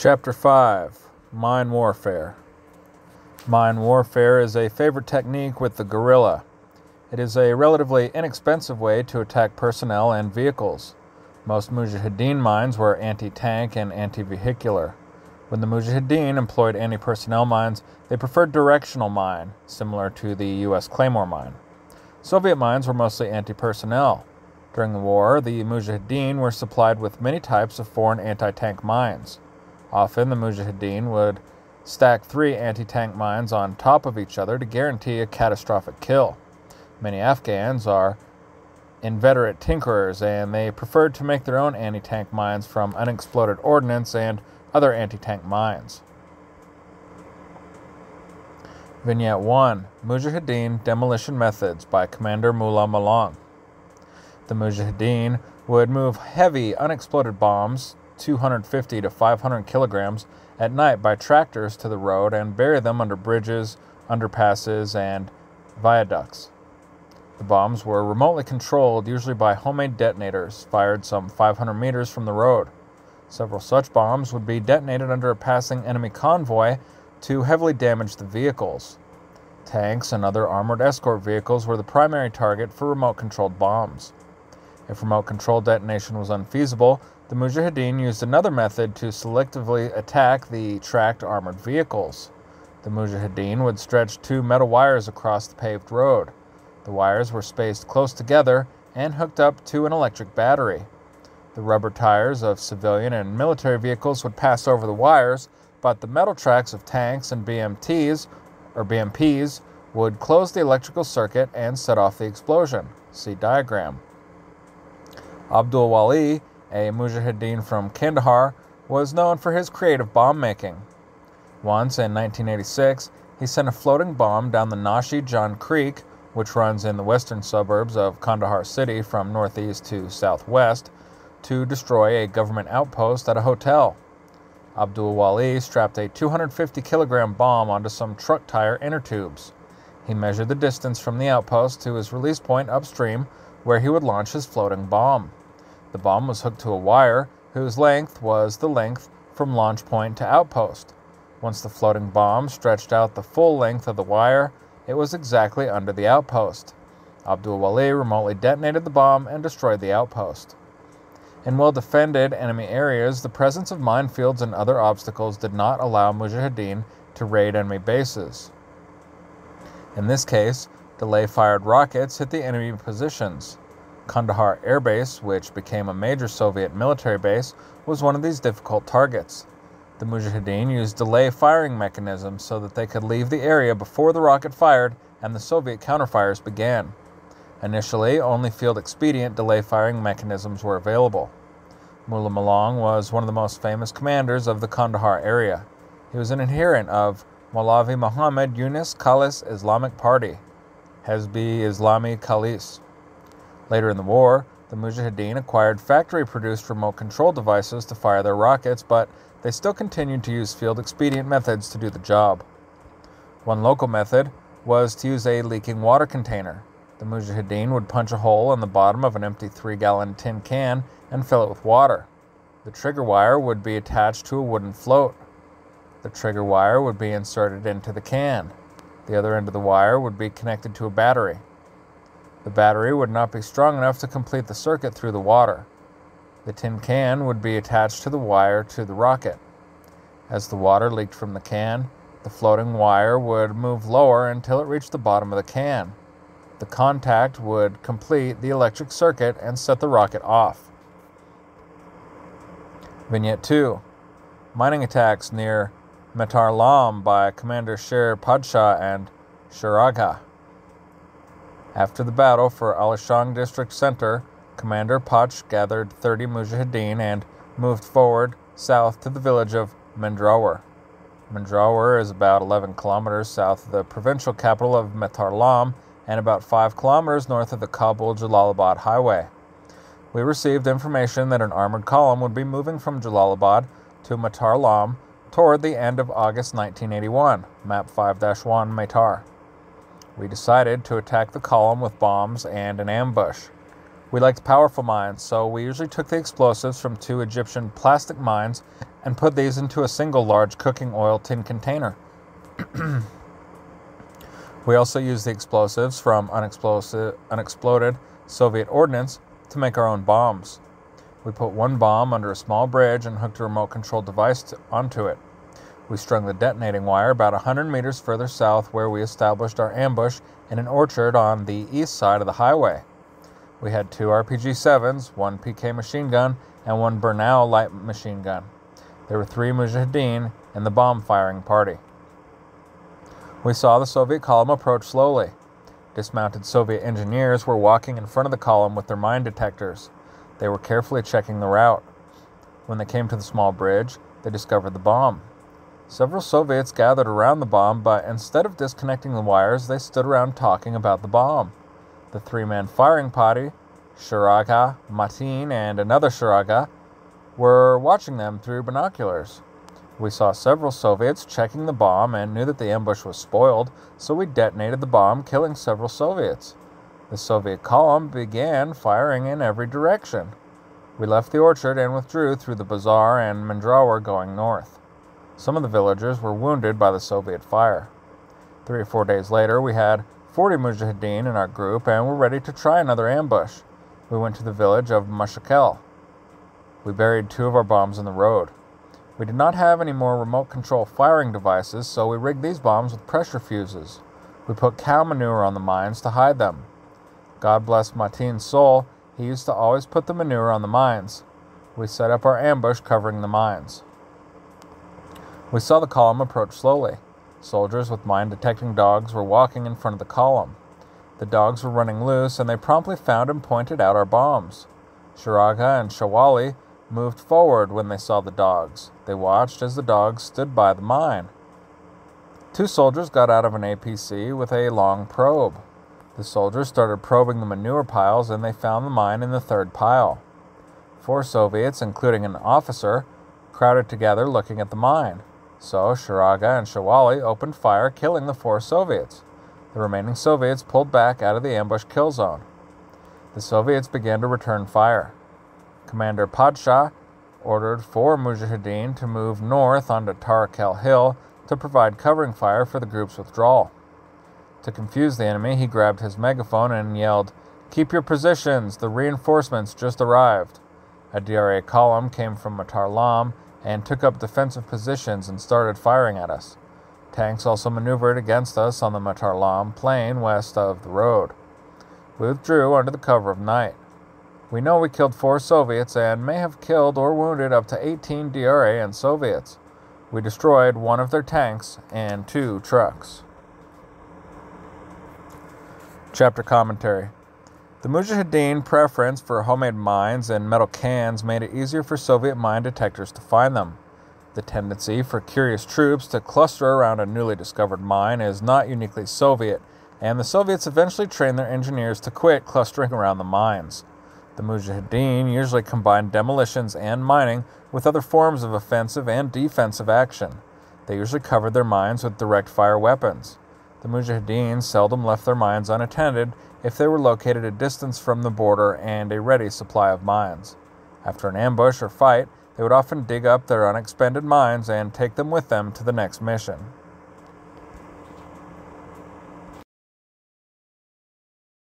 Chapter 5. Mine Warfare. Mine warfare is a favorite technique with the guerrilla. It is a relatively inexpensive way to attack personnel and vehicles. Most Mujahideen mines were anti-tank and anti-vehicular. When the Mujahideen employed anti-personnel mines, they preferred directional mine, similar to the U.S. Claymore mine. Soviet mines were mostly anti-personnel. During the war, the Mujahideen were supplied with many types of foreign anti-tank mines. Often, the Mujahideen would stack 3 anti-tank mines on top of each other to guarantee a catastrophic kill. Many Afghans are inveterate tinkerers, and they preferred to make their own anti-tank mines from unexploded ordnance and other anti-tank mines. Vignette 1. Mujahideen Demolition Methods by Commander Mullah Malang. The Mujahideen would move heavy unexploded bombs, 250 to 500 kilograms, at night by tractors to the road and bury them under bridges, underpasses, and viaducts. The bombs were remotely controlled, usually by homemade detonators, fired some 500 meters from the road. Several such bombs would be detonated under a passing enemy convoy to heavily damage the vehicles. Tanks and other armored escort vehicles were the primary target for remote-controlled bombs. If remote-controlled detonation was unfeasible, the Mujahideen used another method to selectively attack the tracked armored vehicles. The Mujahideen would stretch 2 metal wires across the paved road. The wires were spaced close together and hooked up to an electric battery. The rubber tires of civilian and military vehicles would pass over the wires, but the metal tracks of tanks and BMPs would close the electrical circuit and set off the explosion. See diagram. Abdul Wali, a Mujahideen from Kandahar, was known for his creative bomb making. Once, in 1986, he sent a floating bomb down the Nashi Jan Creek, which runs in the western suburbs of Kandahar city from northeast to southwest, to destroy a government outpost at a hotel. Abdul Wali strapped a 250-kilogram bomb onto some truck tire inner tubes. He measured the distance from the outpost to his release point upstream, where he would launch his floating bomb. The bomb was hooked to a wire, whose length was the length from launch point to outpost. Once the floating bomb stretched out the full length of the wire, it was exactly under the outpost. Abdul Wali remotely detonated the bomb and destroyed the outpost. In well-defended enemy areas, the presence of minefields and other obstacles did not allow Mujahideen to raid enemy bases. In this case, delay-fired rockets hit the enemy positions. Kandahar Air Base, which became a major Soviet military base, was one of these difficult targets. The Mujahideen used delay firing mechanisms so that they could leave the area before the rocket fired and the Soviet counterfires began. Initially, only field-expedient delay firing mechanisms were available. Mullah Malang was one of the most famous commanders of the Kandahar area. He was an adherent of Maulavi Muhammad Yunus Khalis Islamic Party, Hezbi Islami Khalis. Later in the war, the Mujahideen acquired factory-produced remote control devices to fire their rockets, but they still continued to use field-expedient methods to do the job. One local method was to use a leaking water container. The Mujahideen would punch a hole in the bottom of an empty 3-gallon tin can and fill it with water. The trigger wire would be attached to a wooden float. The trigger wire would be inserted into the can. The other end of the wire would be connected to a battery. The battery would not be strong enough to complete the circuit through the water. The tin can would be attached to the wire to the rocket. As the water leaked from the can, the floating wire would move lower until it reached the bottom of the can. The contact would complete the electric circuit and set the rocket off. Vignette 2. Mining attacks near Metar-Lam by Commander Sher Padshah and Sharagha. After the battle for Alishang District Center, Commander Pach gathered 30 Mujahideen and moved forward south to the village of Mendrawar. Mendrawar is about 11 kilometers south of the provincial capital of Metar-Lam and about 5 kilometers north of the Kabul-Jalalabad highway. We received information that an armored column would be moving from Jalalabad to Metar-Lam toward the end of August 1981, map 5-1 Metar. We decided to attack the column with bombs and an ambush. We liked powerful mines, so we usually took the explosives from 2 Egyptian plastic mines and put these into a single large cooking oil tin container. We also used the explosives from unexploded Soviet ordnance to make our own bombs. We put one bomb under a small bridge and hooked a remote-controlled device onto it. We strung the detonating wire about 100 meters further south, where we established our ambush in an orchard on the east side of the highway. We had 2 RPG-7s, 1 PK machine gun, and 1 Bernau light machine gun. There were 3 Mujahideen in the bomb-firing party. We saw the Soviet column approach slowly. Dismounted Soviet engineers were walking in front of the column with their mine detectors. They were carefully checking the route. When they came to the small bridge, they discovered the bomb. Several Soviets gathered around the bomb, but instead of disconnecting the wires, they stood around talking about the bomb. The 3-man firing party, Shuraga, Matin, and another Shuraga, were watching them through binoculars. We saw several Soviets checking the bomb and knew that the ambush was spoiled, so we detonated the bomb, killing several Soviets. The Soviet column began firing in every direction. We left the orchard and withdrew through the bazaar and Mendrawer going north. Some of the villagers were wounded by the Soviet fire. 3 or 4 days later, we had 40 Mujahideen in our group and were ready to try another ambush. We went to the village of Mashakel. We buried 2 of our bombs in the road. We did not have any more remote control firing devices, so we rigged these bombs with pressure fuses. We put cow manure on the mines to hide them. God bless Matin's soul, he used to always put the manure on the mines. We set up our ambush covering the mines. We saw the column approach slowly. Soldiers with mine-detecting dogs were walking in front of the column. The dogs were running loose, and they promptly found and pointed out our bombs. Shuraga and Shawali moved forward when they saw the dogs. They watched as the dogs stood by the mine. 2 soldiers got out of an APC with a long probe. The soldiers started probing the manure piles, and they found the mine in the 3rd pile. 4 Soviets, including an officer, crowded together looking at the mine. So Shuraga and Shawali opened fire, killing the 4 Soviets. The remaining Soviets pulled back out of the ambush kill zone. The Soviets began to return fire. Commander Padshah ordered 4 Mujahideen to move north onto Tarakel Hill to provide covering fire for the group's withdrawal. To confuse the enemy, he grabbed his megaphone and yelled, "Keep your positions, the reinforcements just arrived." A DRA column came from Matar Lam and took up defensive positions and started firing at us. Tanks also maneuvered against us on the Matar Lam plain west of the road. We withdrew under the cover of night. We know we killed 4 Soviets and may have killed or wounded up to 18 DRA and Soviets. We destroyed 1 of their tanks and 2 trucks. Chapter commentary. The Mujahideen preference for homemade mines and metal cans made it easier for Soviet mine detectors to find them. The tendency for curious troops to cluster around a newly discovered mine is not uniquely Soviet, and the Soviets eventually trained their engineers to quit clustering around the mines. The Mujahideen usually combined demolitions and mining with other forms of offensive and defensive action. They usually covered their mines with direct fire weapons. The Mujahideen seldom left their mines unattended if they were located a distance from the border and a ready supply of mines. After an ambush or fight, they would often dig up their unexpended mines and take them with them to the next mission.